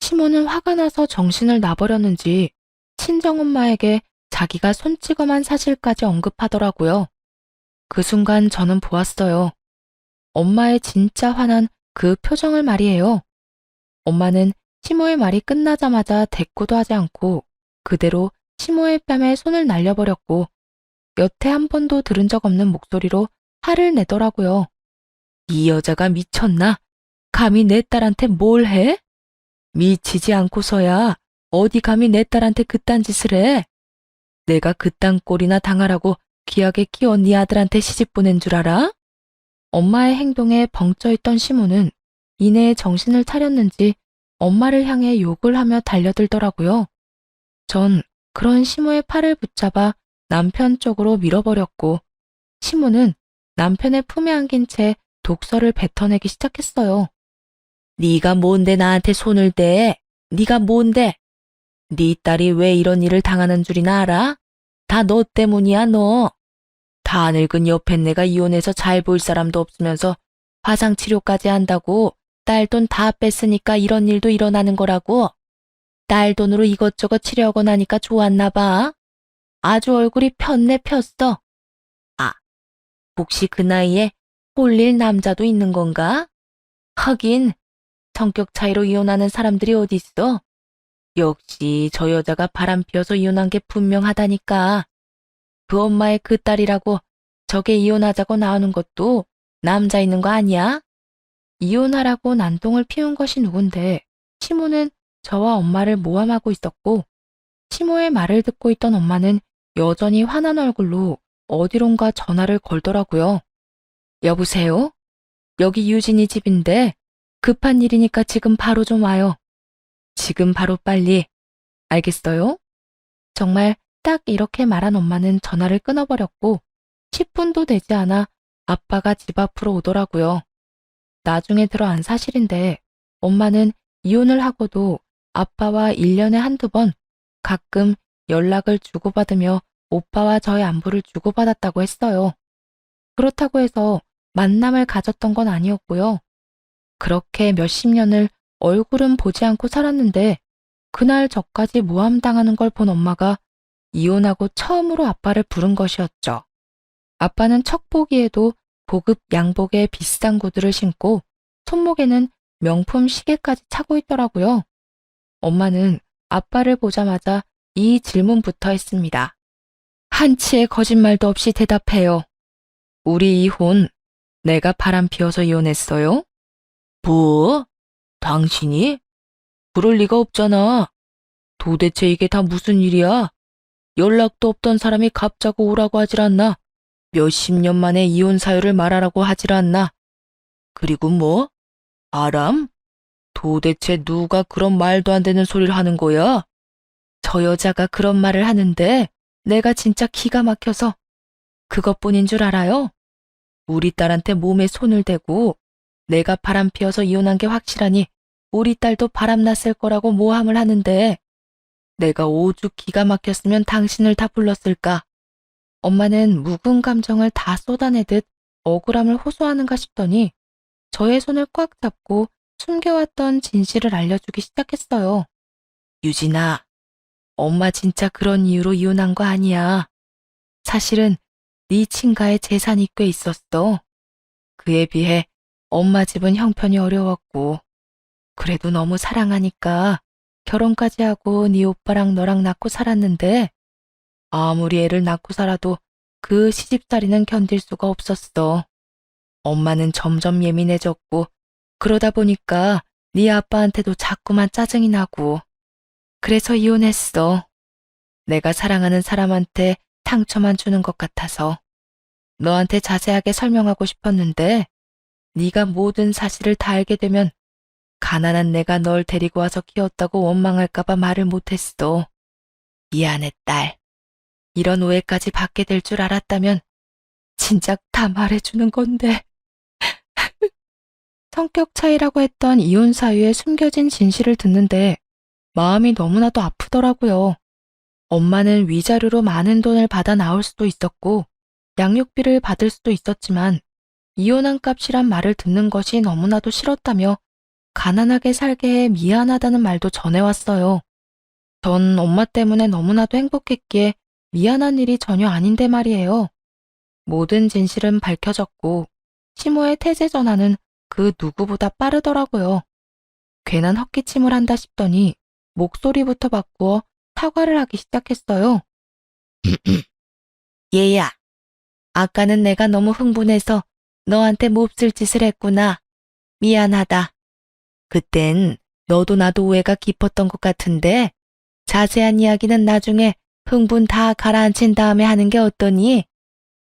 시모는 화가 나서 정신을 놔버렸는지 친정엄마에게 자기가 손찌검한 사실까지 언급하더라고요. 그 순간 저는 보았어요. 엄마의 진짜 화난 그 표정을 말이에요. 엄마는 시모의 말이 끝나자마자 대꾸도 하지 않고 그대로 시모의 뺨에 손을 날려버렸고 여태 한 번도 들은 적 없는 목소리로 화를 내더라고요. 이 여자가 미쳤나? 감히 내 딸한테 뭘 해? 미치지 않고서야 어디 감히 내 딸한테 그딴 짓을 해? 내가 그딴 꼴이나 당하라고 귀하게 키워 네 아들한테 시집 보낸 줄 알아? 엄마의 행동에 벙쪄있던 시모는 이내에 정신을 차렸는지 엄마를 향해 욕을 하며 달려들더라고요. 전 그런 시모의 팔을 붙잡아 남편 쪽으로 밀어버렸고 시모는 남편의 품에 안긴 채 독서를 뱉어내기 시작했어요. 네가 뭔데 나한테 손을 대? 네가 뭔데? 네 딸이 왜 이런 일을 당하는 줄이나 알아? 다 너 때문이야 너. 다 늙은 옆에 내가 이혼해서 잘 보일 사람도 없으면서 화상치료까지 한다고 딸 돈 다 뺐으니까 이런 일도 일어나는 거라고. 딸 돈으로 이것저것 치료하고 나니까 좋았나 봐. 아주 얼굴이 폈네 폈어. 아, 혹시 그 나이에 홀릴 남자도 있는 건가? 하긴 성격 차이로 이혼하는 사람들이 어딨어. 역시 저 여자가 바람 피워서 이혼한 게 분명하다니까. 그 엄마의 그 딸이라고 저게 이혼하자고 나오는 것도 남자 있는 거 아니야? 이혼하라고 난동을 피운 것이 누군데 시모는 저와 엄마를 모함하고 있었고 시모의 말을 듣고 있던 엄마는 여전히 화난 얼굴로 어디론가 전화를 걸더라고요. 여보세요? 여기 유진이 집인데 급한 일이니까 지금 바로 좀 와요. 지금 바로 빨리. 알겠어요? 정말 딱 이렇게 말한 엄마는 전화를 끊어버렸고 10분도 되지 않아 아빠가 집 앞으로 오더라고요. 나중에 들어 안 사실인데 엄마는 이혼을 하고도 아빠와 1년에 한두 번 가끔 연락을 주고받으며 오빠와 저의 안부를 주고받았다고 했어요. 그렇다고 해서 만남을 가졌던 건 아니었고요. 그렇게 몇십 년을 얼굴은 보지 않고 살았는데 그날 저까지 모함당하는 걸 본 엄마가 이혼하고 처음으로 아빠를 부른 것이었죠. 아빠는 척 보기에도 고급 양복에 비싼 구두를 신고 손목에는 명품 시계까지 차고 있더라고요. 엄마는 아빠를 보자마자 이 질문부터 했습니다. 한치의 거짓말도 없이 대답해요. 우리 이혼, 내가 바람 피워서 이혼했어요? 뭐? 당신이? 그럴 리가 없잖아. 도대체 이게 다 무슨 일이야? 연락도 없던 사람이 갑자기 오라고 하질 않나? 몇십 년 만에 이혼 사유를 말하라고 하질 않나? 그리고 뭐? 아람? 도대체 누가 그런 말도 안 되는 소리를 하는 거야? 저 여자가 그런 말을 하는데 내가 진짜 기가 막혀서 그것뿐인 줄 알아요? 우리 딸한테 몸에 손을 대고 내가 바람 피워서 이혼한 게 확실하니 우리 딸도 바람났을 거라고 모함을 하는데 내가 오죽 기가 막혔으면 당신을 다 불렀을까? 엄마는 묵은 감정을 다 쏟아내듯 억울함을 호소하는가 싶더니 저의 손을 꽉 잡고 숨겨왔던 진실을 알려주기 시작했어요. 유진아, 엄마 진짜 그런 이유로 이혼한 거 아니야. 사실은 네 친가에 재산이 꽤 있었어. 그에 비해 엄마 집은 형편이 어려웠고 그래도 너무 사랑하니까 결혼까지 하고 네 오빠랑 너랑 낳고 살았는데 아무리 애를 낳고 살아도 그 시집살이는 견딜 수가 없었어. 엄마는 점점 예민해졌고 그러다 보니까 네 아빠한테도 자꾸만 짜증이 나고 그래서 이혼했어. 내가 사랑하는 사람한테 상처만 주는 것 같아서 너한테 자세하게 설명하고 싶었는데 네가 모든 사실을 다 알게 되면 가난한 내가 널 데리고 와서 키웠다고 원망할까봐 말을 못했어. 미안해 딸. 이런 오해까지 받게 될 줄 알았다면 진작 다 말해주는 건데. 성격 차이라고 했던 이혼 사유에 숨겨진 진실을 듣는데 마음이 너무나도 아프더라고요. 엄마는 위자료로 많은 돈을 받아 나올 수도 있었고 양육비를 받을 수도 있었지만 이혼한 값이란 말을 듣는 것이 너무나도 싫었다며 가난하게 살게 해 미안하다는 말도 전해왔어요. 전 엄마 때문에 너무나도 행복했기에 미안한 일이 전혀 아닌데 말이에요. 모든 진실은 밝혀졌고 시모의 태세 전환은 그 누구보다 빠르더라고요. 괜한 헛기침을 한다 싶더니 목소리부터 바꾸어 사과를 하기 시작했어요. 얘야, 아까는 내가 너무 흥분해서 너한테 몹쓸 짓을 했구나. 미안하다. 그땐 너도 나도 오해가 깊었던 것 같은데 자세한 이야기는 나중에 흥분 다 가라앉힌 다음에 하는 게 어떠니?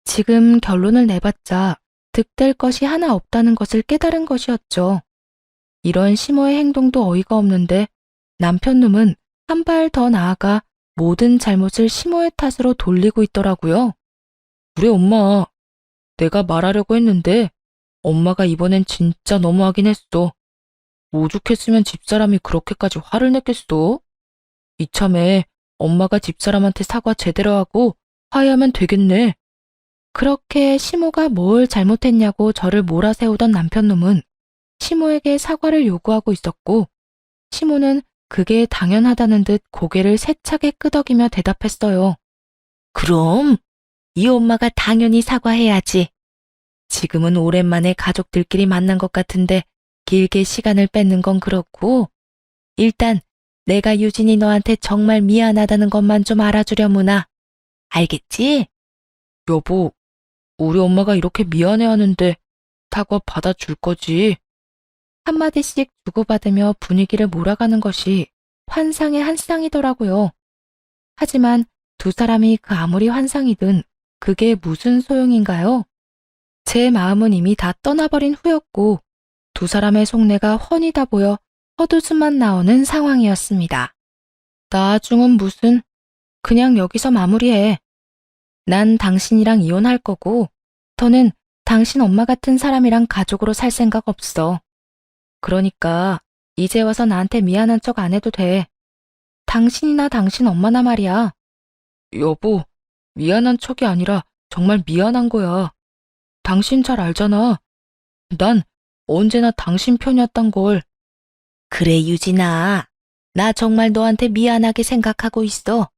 지금 결론을 내봤자 득될 것이 하나 없다는 것을 깨달은 것이었죠. 이런 시모의 행동도 어이가 없는데 남편놈은 한 발 더 나아가 모든 잘못을 시모의 탓으로 돌리고 있더라고요. 우리 엄마, 내가 말하려고 했는데 엄마가 이번엔 진짜 너무하긴 했어. 오죽했으면 집사람이 그렇게까지 화를 냈겠어? 이참에 엄마가 집사람한테 사과 제대로 하고 화해하면 되겠네. 그렇게 시모가 뭘 잘못했냐고 저를 몰아세우던 남편놈은 시모에게 사과를 요구하고 있었고 시모는 그게 당연하다는 듯 고개를 세차게 끄덕이며 대답했어요. 그럼 이 엄마가 당연히 사과해야지. 지금은 오랜만에 가족들끼리 만난 것 같은데 길게 시간을 뺏는 건 그렇고 일단 내가 유진이 너한테 정말 미안하다는 것만 좀 알아주려무나. 알겠지? 여보, 우리 엄마가 이렇게 미안해하는데 사과 받아줄 거지? 한마디씩 주고받으며 분위기를 몰아가는 것이 환상의 한 쌍이더라고요. 하지만 두 사람이 그 아무리 환상이든 그게 무슨 소용인가요? 제 마음은 이미 다 떠나버린 후였고 두 사람의 속내가 훤히 다 보여 헛웃음만 나오는 상황이었습니다. 나중은 무슨, 그냥 여기서 마무리해. 난 당신이랑 이혼할 거고 더는 당신 엄마 같은 사람이랑 가족으로 살 생각 없어. 그러니까 이제 와서 나한테 미안한 척 안 해도 돼. 당신이나 당신 엄마나 말이야. 여보, 미안한 척이 아니라 정말 미안한 거야. 당신 잘 알잖아. 난 언제나 당신 편이었단 걸. 그래, 유진아. 나 정말 너한테 미안하게 생각하고 있어.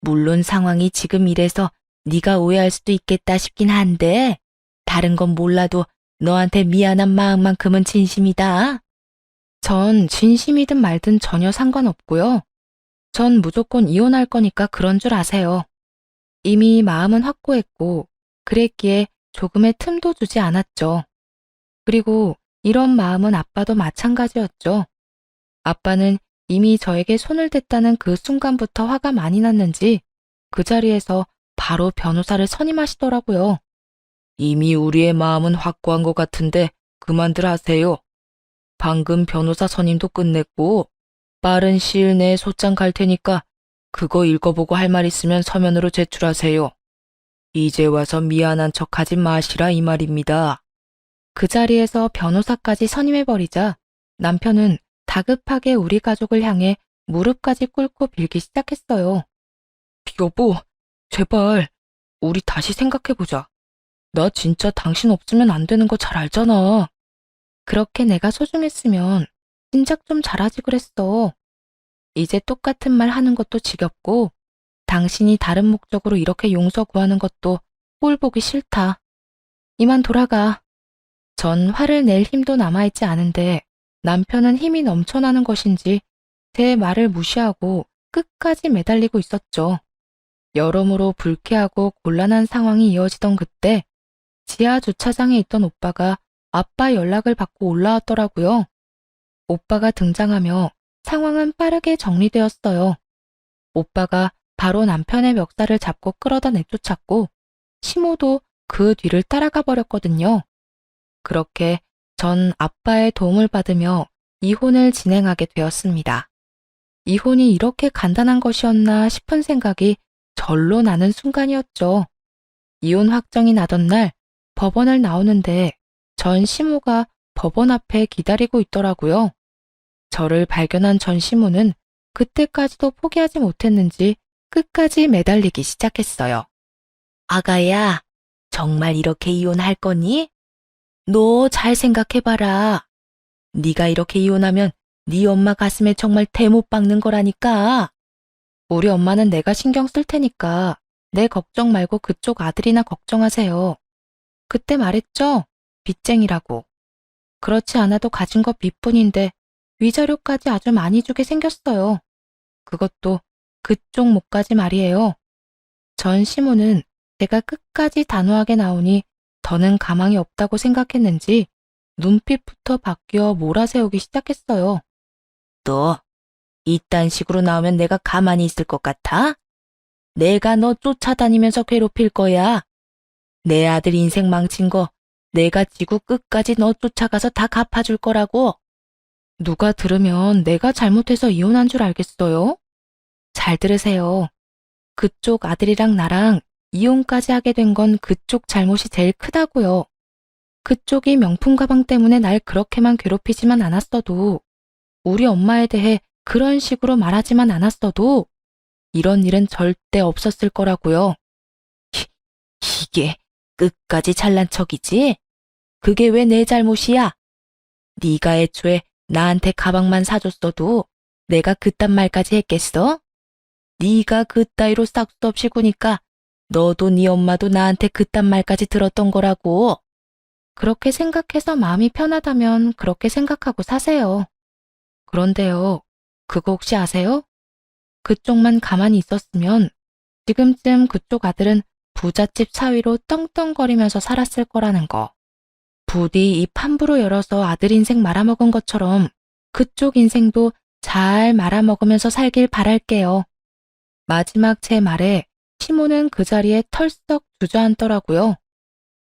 물론 상황이 지금 이래서 네가 오해할 수도 있겠다 싶긴 한데 다른 건 몰라도 너한테 미안한 마음만큼은 진심이다. 전 진심이든 말든 전혀 상관없고요. 전 무조건 이혼할 거니까 그런 줄 아세요. 이미 마음은 확고했고 그랬기에 조금의 틈도 주지 않았죠. 그리고 이런 마음은 아빠도 마찬가지였죠. 아빠는 이미 저에게 손을 댔다는 그 순간부터 화가 많이 났는지 그 자리에서 바로 변호사를 선임하시더라고요. 이미 우리의 마음은 확고한 것 같은데 그만들 하세요. 방금 변호사 선임도 끝냈고 빠른 시일 내에 소장 갈 테니까 그거 읽어보고 할 말 있으면 서면으로 제출하세요. 이제 와서 미안한 척하지 마시라 이 말입니다. 그 자리에서 변호사까지 선임해버리자 남편은 다급하게 우리 가족을 향해 무릎까지 꿇고 빌기 시작했어요. 여보, 제발 우리 다시 생각해보자. 나 진짜 당신 없으면 안 되는 거 잘 알잖아. 그렇게 내가 소중했으면 진작 좀 잘하지 그랬어. 이제 똑같은 말 하는 것도 지겹고 당신이 다른 목적으로 이렇게 용서 구하는 것도 꼴 보기 싫다. 이만 돌아가. 전 화를 낼 힘도 남아있지 않은데 남편은 힘이 넘쳐나는 것인지 제 말을 무시하고 끝까지 매달리고 있었죠. 여러모로 불쾌하고 곤란한 상황이 이어지던 그때 지하 주차장에 있던 오빠가 아빠 연락을 받고 올라왔더라고요. 오빠가 등장하며 상황은 빠르게 정리되었어요. 오빠가 바로 남편의 멱살을 잡고 끌어다 내쫓았고 시모도 그 뒤를 따라가 버렸거든요. 그렇게 전 아빠의 도움을 받으며 이혼을 진행하게 되었습니다. 이혼이 이렇게 간단한 것이었나 싶은 생각이 절로 나는 순간이었죠. 이혼 확정이 나던 날 법원을 나오는데 전 시모가 법원 앞에 기다리고 있더라고요. 저를 발견한 전 시모는 그때까지도 포기하지 못했는지 끝까지 매달리기 시작했어요. 아가야, 정말 이렇게 이혼할 거니? 너 잘 생각해봐라. 네가 이렇게 이혼하면 네 엄마 가슴에 정말 대못 박는 거라니까. 우리 엄마는 내가 신경 쓸 테니까 내 걱정 말고 그쪽 아들이나 걱정하세요. 그때 말했죠? 빚쟁이라고. 그렇지 않아도 가진 것 빚뿐인데 위자료까지 아주 많이 주게 생겼어요. 그것도 그쪽 목까지 말이에요. 전 시모는 제가 끝까지 단호하게 나오니 더는 가망이 없다고 생각했는지 눈빛부터 바뀌어 몰아세우기 시작했어요. 너 이딴 식으로 나오면 내가 가만히 있을 것 같아? 내가 너 쫓아다니면서 괴롭힐 거야. 내 아들 인생 망친 거 내가 지구 끝까지 너 쫓아가서 다 갚아줄 거라고. 누가 들으면 내가 잘못해서 이혼한 줄 알겠어요? 잘 들으세요. 그쪽 아들이랑 나랑 이혼까지 하게 된 건 그쪽 잘못이 제일 크다고요. 그쪽이 명품 가방 때문에 날 그렇게만 괴롭히지만 않았어도, 우리 엄마에 대해 그런 식으로 말하지만 않았어도 이런 일은 절대 없었을 거라고요. 이게 끝까지 잘난 척이지? 그게 왜 내 잘못이야? 네가 애초에 나한테 가방만 사줬어도 내가 그딴 말까지 했겠어? 네가 그따위로 싹수 없이 구니까 너도 네 엄마도 나한테 그딴 말까지 들었던 거라고. 그렇게 생각해서 마음이 편하다면 그렇게 생각하고 사세요. 그런데요, 그거 혹시 아세요? 그쪽만 가만히 있었으면 지금쯤 그쪽 아들은 부잣집 사위로 떵떵거리면서 살았을 거라는 거. 부디 입 함부로 열어서 아들 인생 말아먹은 것처럼 그쪽 인생도 잘 말아먹으면서 살길 바랄게요. 마지막 제 말에 시모는 그 자리에 털썩 주저앉더라고요.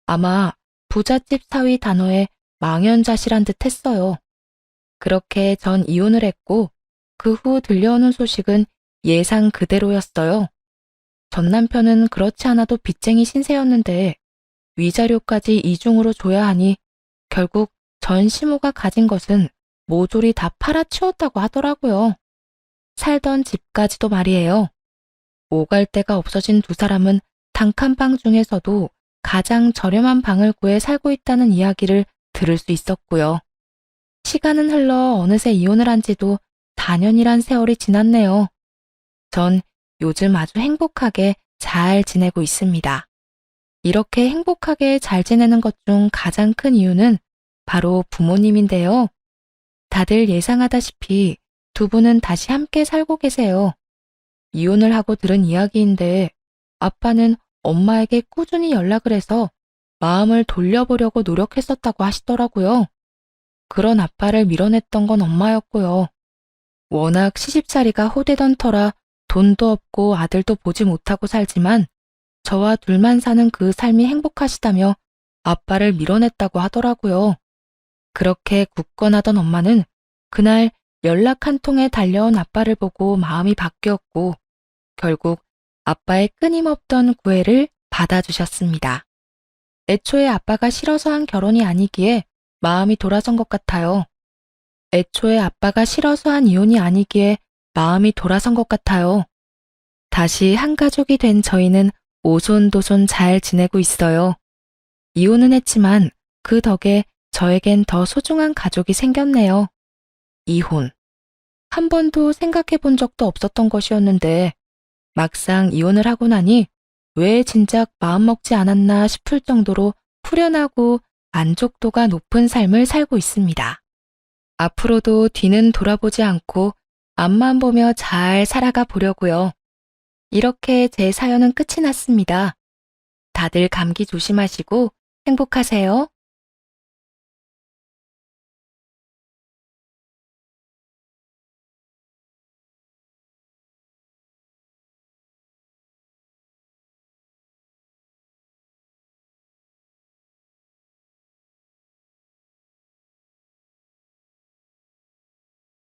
아마 부잣집 사위 단어에 망연자실한 듯 했어요. 그렇게 전 이혼을 했고 그 후 들려오는 소식은 예상 그대로였어요. 전 남편은 그렇지 않아도 빚쟁이 신세였는데 위자료까지 이중으로 줘야 하니 결국 전 시모가 가진 것은 모조리 다 팔아치웠다고 하더라고요. 살던 집까지도 말이에요. 오갈 데가 없어진 두 사람은 단칸방 중에서도 가장 저렴한 방을 구해 살고 있다는 이야기를 들을 수 있었고요. 시간은 흘러 어느새 이혼을 한 지도 4년이란 세월이 지났네요. 전 요즘 아주 행복하게 잘 지내고 있습니다. 이렇게 행복하게 잘 지내는 것 중 가장 큰 이유는 바로 부모님인데요. 다들 예상하다시피 두 분은 다시 함께 살고 계세요. 이혼을 하고 들은 이야기인데 아빠는 엄마에게 꾸준히 연락을 해서 마음을 돌려보려고 노력했었다고 하시더라고요. 그런 아빠를 밀어냈던 건 엄마였고요. 워낙 시집살이가 호되던 터라 돈도 없고 아들도 보지 못하고 살지만 저와 둘만 사는 그 삶이 행복하시다며 아빠를 밀어냈다고 하더라고요. 그렇게 굳건하던 엄마는 그날 연락 한 통에 달려온 아빠를 보고 마음이 바뀌었고 결국 아빠의 끊임없던 구애를 받아주셨습니다. 애초에 아빠가 싫어서 한 결혼이 아니기에 마음이 돌아선 것 같아요. 애초에 아빠가 싫어서 한 이혼이 아니기에 마음이 돌아선 것 같아요. 다시 한 가족이 된 저희는 오손도손 잘 지내고 있어요. 이혼은 했지만 그 덕에 저에겐 더 소중한 가족이 생겼네요. 이혼. 한 번도 생각해 본 적도 없었던 것이었는데 막상 이혼을 하고 나니 왜 진작 마음먹지 않았나 싶을 정도로 후련하고 만족도가 높은 삶을 살고 있습니다. 앞으로도 뒤는 돌아보지 않고 앞만 보며 잘 살아가 보려고요. 이렇게 제 사연은 끝이 났습니다. 다들 감기 조심하시고 행복하세요.